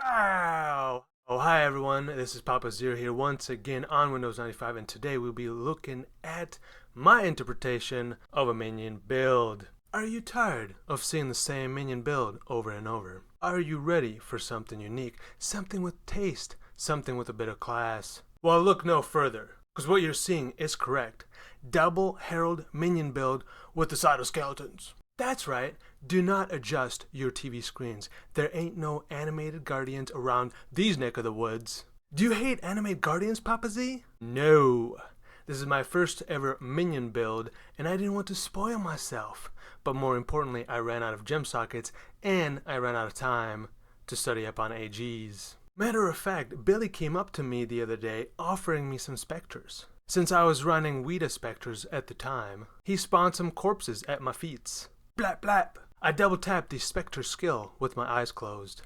Ow! Oh, hi everyone, this is Papa Zero here once again on Windows 95, and today we'll be looking at my interpretation of a minion build. Are you tired of seeing the same minion build over and over? Are you ready for something unique, something with taste, something with a bit of class? Well, look no further, because what you're seeing is correct. Double Herald minion build with the cytoskeletons. That's right, do not adjust your TV screens. There ain't no animated guardians around these neck of the woods. Do you hate animated guardians, Papa Z? No. This is my first ever minion build, and I didn't want to spoil myself. But more importantly, I ran out of gem sockets, and I ran out of time to study up on AGs. Matter of fact, Billy came up to me the other day offering me some specters. Since I was running Weta specters at the time, he spawned some corpses at my feet. Blap blap! I double tapped the specter skill with my eyes closed.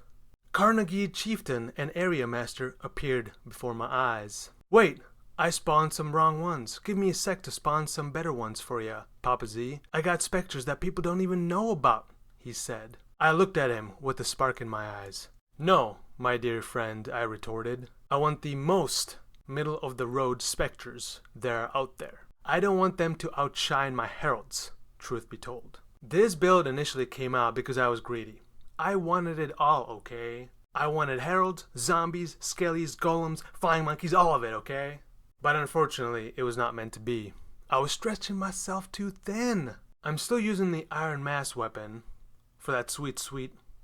Carnegie Chieftain and Area Master appeared before my eyes. Wait, I spawned some wrong ones. Give me a sec to spawn some better ones for ya, Papa Z. I got specters that people don't even know about, he said. I looked at him with a spark in my eyes. No, my dear friend, I retorted. I want the most middle-of-the-road specters there are out there. I don't want them to outshine my heralds, truth be told. This build initially came out because I was greedy. I wanted it all, okay? I wanted heralds, zombies, skellies, golems, flying monkeys, all of it, okay? But unfortunately, it was not meant to be. I was stretching myself too thin. I'm still using the Iron Mass weapon for that sweet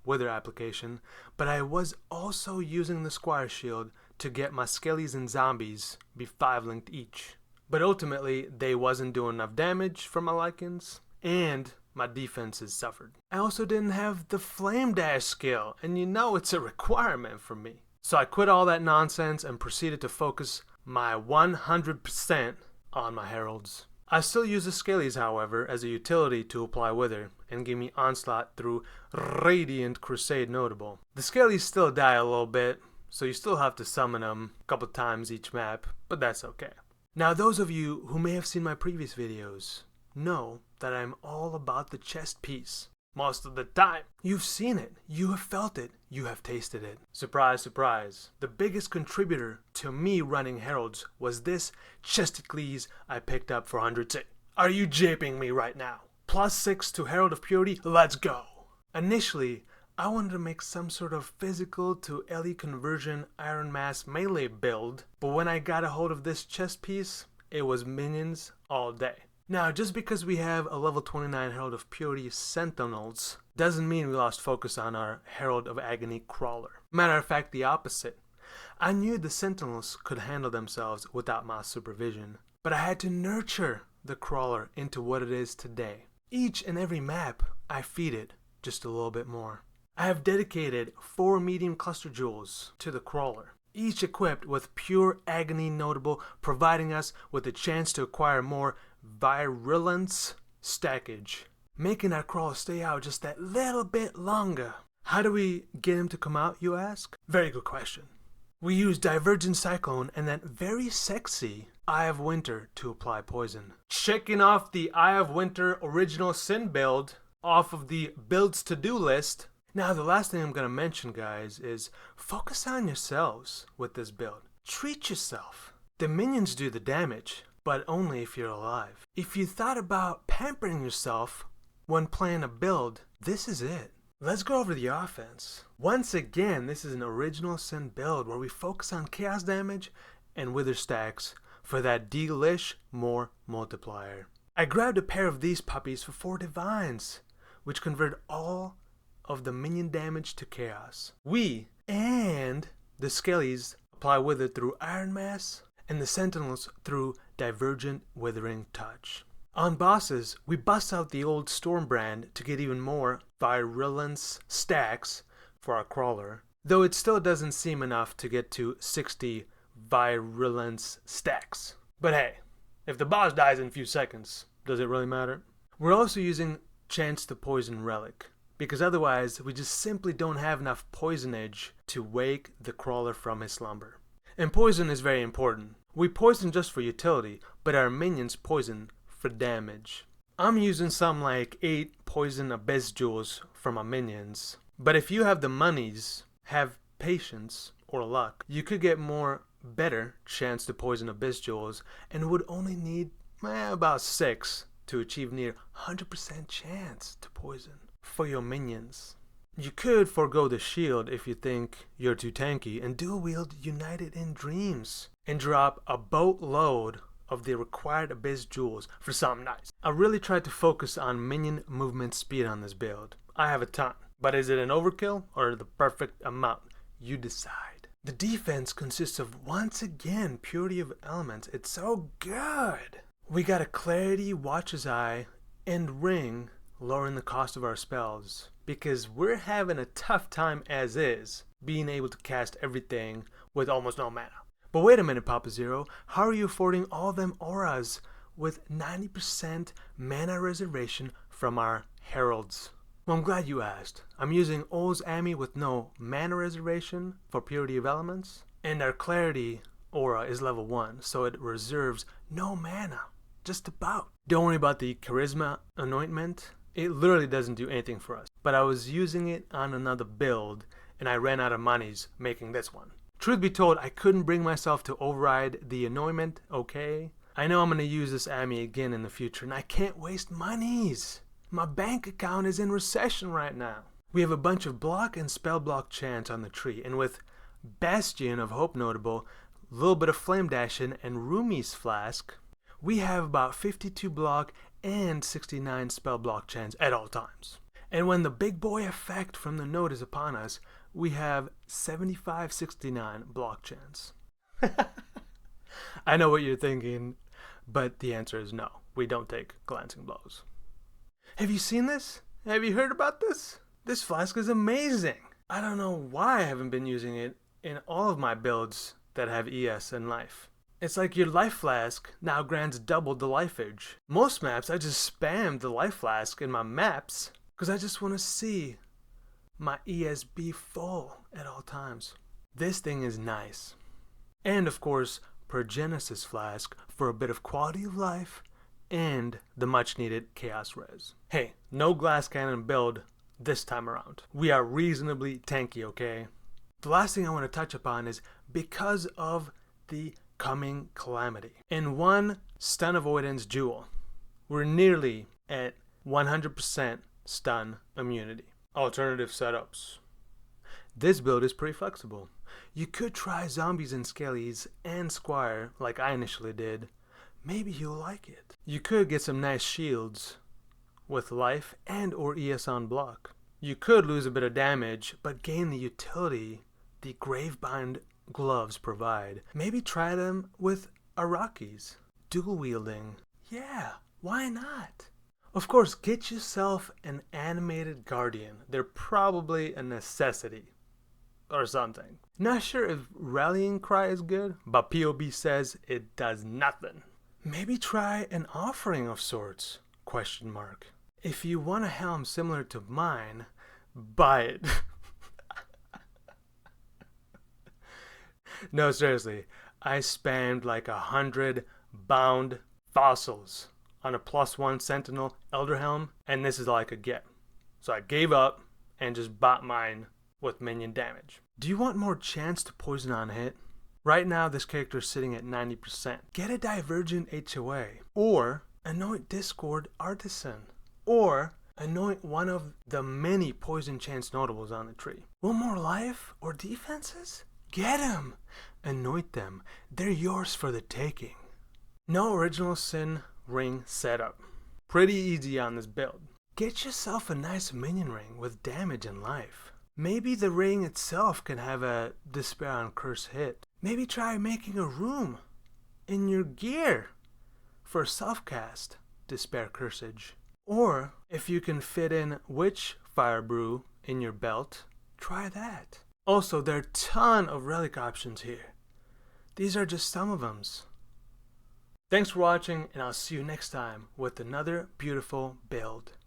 wither application, but I was also using the Squire Shield to get my skellies and zombies be 5 linked each. But ultimately, they wasn't doing enough damage for my likings, and my defenses suffered. I also didn't have the Flame Dash skill, and you know it's a requirement for me. So I quit all that nonsense and proceeded to focus my 100% on my heralds. I still use the Skellies, however, as a utility to apply Wither and give me Onslaught through Radiant Crusade notable. The Skellies still die a little bit, so you still have to summon them a couple times each map, but that's okay. Now those of you who may have seen my previous videos know that I'm all about the chest piece. Most of the time. You've seen it, you have felt it, you have tasted it. Surprise, surprise. The biggest contributor to me running heralds was this Chesticles I picked up for 100 Are you japing me right now? +6 to Herald of Purity, let's go. Initially, I wanted to make some sort of physical to LE conversion Iron Mass melee build, but when I got a hold of this chest piece, it was minions all day. Now, just because we have a level 29 Herald of Purity Sentinels doesn't mean we lost focus on our Herald of Agony Crawler. Matter of fact, the opposite. I knew the Sentinels could handle themselves without my supervision, but I had to nurture the Crawler into what it is today. Each and every map, I feed it just a little bit more. I have dedicated 4 medium cluster jewels to the Crawler, each equipped with pure agony notable, providing us with a chance to acquire more virulence stackage, making our crawler stay out just that little bit longer. How do we get him to come out, you ask? Very good question. We use Divergent Cyclone and that very sexy Eye of Winter to apply poison. Checking off the Eye of Winter original Sin build off of the builds to-do list. Now the last thing I'm going to mention, guys, is focus on yourselves with this build. Treat yourself. The minions do the damage, but only if you're alive. If you thought about pampering yourself when playing a build, this is it. Let's go over the offense. Once again, this is an original Sin build where we focus on chaos damage and wither stacks for that delish more multiplier. I grabbed a pair of these puppies for 4 divines, which convert all of the minion damage to chaos. We and the Skellies apply wither through Iron Mass, and the Sentinels through Divergent Withering Touch. On bosses, we bust out the old Stormbrand to get even more virulence stacks for our crawler, though it still doesn't seem enough to get to 60 virulence stacks. But hey, if the boss dies in a few seconds, does it really matter? We're also using Chance to Poison Relic, because otherwise we just simply don't have enough poisonage to wake the crawler from his slumber. And poison is very important. We poison just for utility, but our minions poison for damage. I'm using some like 8 poison abyss jewels for my minions, but if you have the monies, have patience or luck, you could get better chance to poison Abyss Jewels and would only need about 6 to achieve near 100% chance to poison for your minions. You could forego the shield if you think you're too tanky and dual wield United in Dreams and drop a boatload of the required Abyss Jewels for something nice. I really tried to focus on minion movement speed on this build. I have a ton, but is it an overkill or the perfect amount? You decide. The defense consists of, once again, purity of elements. It's so good. We got a Clarity, Watcher's Eye, and Ring, lowering the cost of our spells, because we're having a tough time as is, being able to cast everything with almost no mana. But wait a minute, Papa Zero, how are you affording all them auras with 90% mana reservation from our Heralds? Well, I'm glad you asked. I'm using Ol's Ami with no mana reservation for Purity of Elements, and our Clarity aura is level 1, so it reserves no mana. Just about. Don't worry about the Charisma Anointment. It literally doesn't do anything for us. But I was using it on another build, and I ran out of monies making this one. Truth be told, I couldn't bring myself to override the Anointment, okay? I know I'm going to use this Ami again in the future, and I can't waste monies. My bank account is in recession right now. We have a bunch of block and spell block chants on the tree, and with Bastion of Hope notable, a little bit of Flame Dashing, and Rumi's Flask, we have about 52 block and 69 spell block chants at all times. And when the big boy effect from the node is upon us, we have 75-69 block chants. I know what you're thinking, but the answer is no. We don't take glancing blows. Have you seen this? Have you heard about this? This flask is amazing. I don't know why I haven't been using it in all of my builds that have ES and life. It's like your life flask now grants double the lifeage. Most maps I just spam the life flask in my maps because I just want to see my ESB full at all times. This thing is nice. And of course, Progenesis Flask for a bit of quality of life and the much needed Chaos Res. Hey, no glass cannon build this time around. We are reasonably tanky, okay? The last thing I want to touch upon is because of the coming Calamity. In one stun avoidance jewel, we're nearly at 100% stun immunity. Alternative setups. This build is pretty flexible. You could try Zombies and Skellies and Squire like I initially did. Maybe you'll like it. You could get some nice shields with life and or ES on block. You could lose a bit of damage but gain the utility the Gravebind gloves provide. Maybe try them with Arakis. Dual wielding. Yeah, why not? Of course, get yourself an animated guardian. They're probably a necessity or something. Not sure if Rallying Cry is good, but POB says it does nothing. Maybe try an offering of sorts? Question mark. If you want a helm similar to mine, buy it. No, seriously, I spammed like 100 bound fossils on a +1 Sentinel Elder Helm, and this is all I could get. So I gave up and just bought mine with minion damage. Do you want more chance to poison on hit? Right now this character is sitting at 90%. Get a Divergent HOA, or anoint Discord Artisan, or anoint one of the many poison chance notables on the tree. Want more life or defenses? Get them! Anoint them. They're yours for the taking. No original sin ring setup. Pretty easy on this build. Get yourself a nice minion ring with damage and life. Maybe the ring itself can have a Despair on Curse hit. Maybe try making a room in your gear for self-cast Despair Cursage. Or if you can fit in Witch Fire Brew in your belt, try that. Also, there are a ton of relic options here. These are just some of them. Thanks for watching, and I'll see you next time with another beautiful build.